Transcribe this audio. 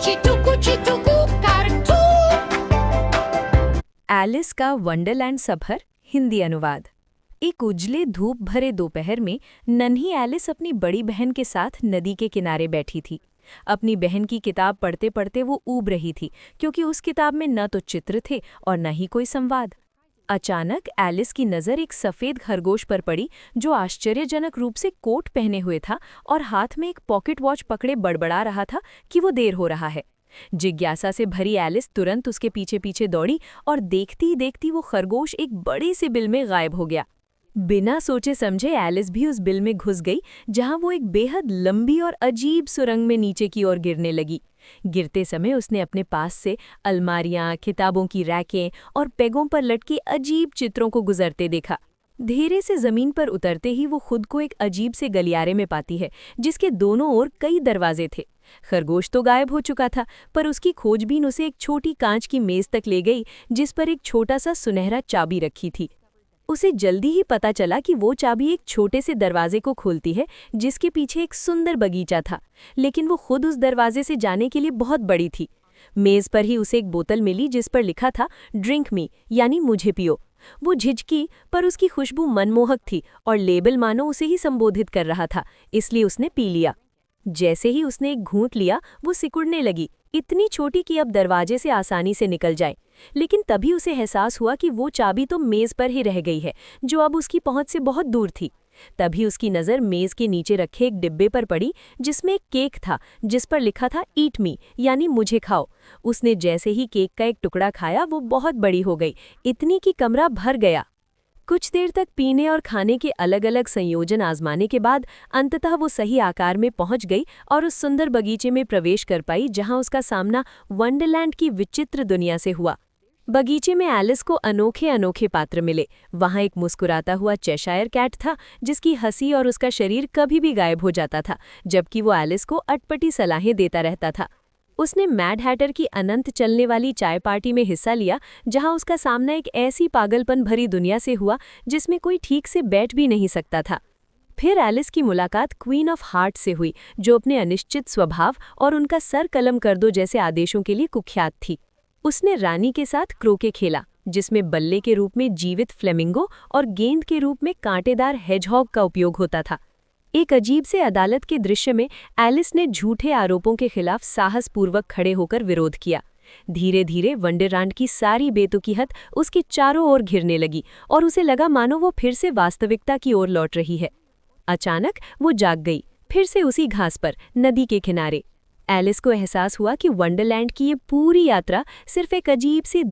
चिटुकू cartoon. Alice का Wonderland सफर हिंदी अनुवाद। एक उजले धूप भरे दोपहर में नन्ही एलिस अपनी बड़ी बहन के साथ नदी के किनारे बैठी थी। अपनी बहन की किताब पढ़ते पढ़ते वो ऊब रही थी, क्योंकि उस किताब में न तो चित्र थे और न ही कोई संवाद। अचानक एलिस की नज़र एक सफ़ेद खरगोश पर पड़ी, जो आश्चर्यजनक रूप से कोट पहने हुए था और हाथ में एक पॉकेट वॉच पकड़े बड़बड़ा रहा था कि वो देर हो रहा है। जिज्ञासा से भरी एलिस तुरंत उसके पीछे पीछे दौड़ी और देखती ही देखती वो खरगोश एक बड़े से बिल में गायब हो गया। बिना सोचे समझे एलिस भी उस बिल में घुस गई, जहां वो एक बेहद लंबी और अजीब सुरंग में नीचे की ओर गिरने लगी। गिरते समय उसने अपने पास से अलमारियां, किताबों की रैकें और पेगों पर लटके अजीब चित्रों को गुजरते देखा। धीरे से जमीन पर उतरते ही वो खुद को एक अजीब से गलियारे में पाती है, जिसके दोनों ओर कई दरवाजे थे। खरगोश तो गायब हो चुका था, पर उसकी खोजबीन उसे एक छोटी कांच की मेज तक ले गई, जिस पर एक छोटा सा सुनहरा चाबी रखी थी। उसे जल्दी ही पता चला कि वो चाबी एक छोटे से दरवाजे को खोलती है, जिसके पीछे एक सुंदर बगीचा था, लेकिन वो खुद उस दरवाजे से जाने के लिए बहुत बड़ी थी। मेज पर ही उसे एक बोतल मिली, जिस पर लिखा था ड्रिंक मी, यानी मुझे पियो। वो झिझकी, पर उसकी खुशबू मनमोहक थी और लेबल मानो उसे ही संबोधित कर रहा था, इसलिए उसने पी लिया। जैसे ही उसने एक घूंट लिया, वो सिकुड़ने लगी, इतनी छोटी कि अब दरवाजे से आसानी से निकल जाए। लेकिन तभी उसे एहसास हुआ कि वो चाबी तो मेज पर ही रह गई है, जो अब उसकी पहुंच से बहुत दूर थी। तभी उसकी नज़र मेज के नीचे रखे एक डिब्बे पर पड़ी, जिसमें एक केक था, जिस पर लिखा था ईट मी, यानी मुझे खाओ। उसने जैसे ही केक का एक टुकड़ा खाया, वो बहुत बड़ी हो गई, इतनी कि कमरा भर गया। कुछ देर तक पीने और खाने के अलग अलग संयोजन आजमाने के बाद अंततः वो सही आकार में पहुंच गई और उस सुंदर बगीचे में प्रवेश कर पाई, जहां उसका सामना वंडरलैंड की विचित्र दुनिया से हुआ। बगीचे में एलिस को अनोखे अनोखे पात्र मिले। वहां एक मुस्कुराता हुआ चेशायर कैट था, जिसकी हंसी और उसका शरीर कभी भी गायब हो जाता था, जबकि वो एलिस को अटपटी सलाहें देता रहता था। उसने मैड हैटर की अनंत चलने वाली चाय पार्टी में हिस्सा लिया, जहां उसका सामना एक ऐसी पागलपन भरी दुनिया से हुआ जिसमें कोई ठीक से बैठ भी नहीं सकता था। फिर एलिस की मुलाकात क्वीन ऑफ हार्ट से हुई, जो अपने अनिश्चित स्वभाव और उनका सर कलम कर दो जैसे आदेशों के लिए कुख्यात थी। उसने रानी के साथ क्रोके खेला, जिसमें बल्ले के रूप में जीवित फ्लेमिंगो और गेंद के रूप में कांटेदार हेजहॉग का उपयोग होता था। एक अजीब से अदालत के दृश्य में एलिस ने झूठे आरोपों के खिलाफ साहसपूर्वक खड़े होकर विरोध किया। धीरे धीरे वंडरलैंड की सारी बेतुकीहत उसके चारों ओर घिरने लगी और उसे लगा मानो वो फिर से वास्तविकता की ओर लौट रही है। अचानक वो जाग गई, फिर से उसी घास पर, नदी के किनारे। एलिस को एहसास हुआ कि वंडरलैंड की ये पूरी यात्रा सिर्फ एक अजीब सी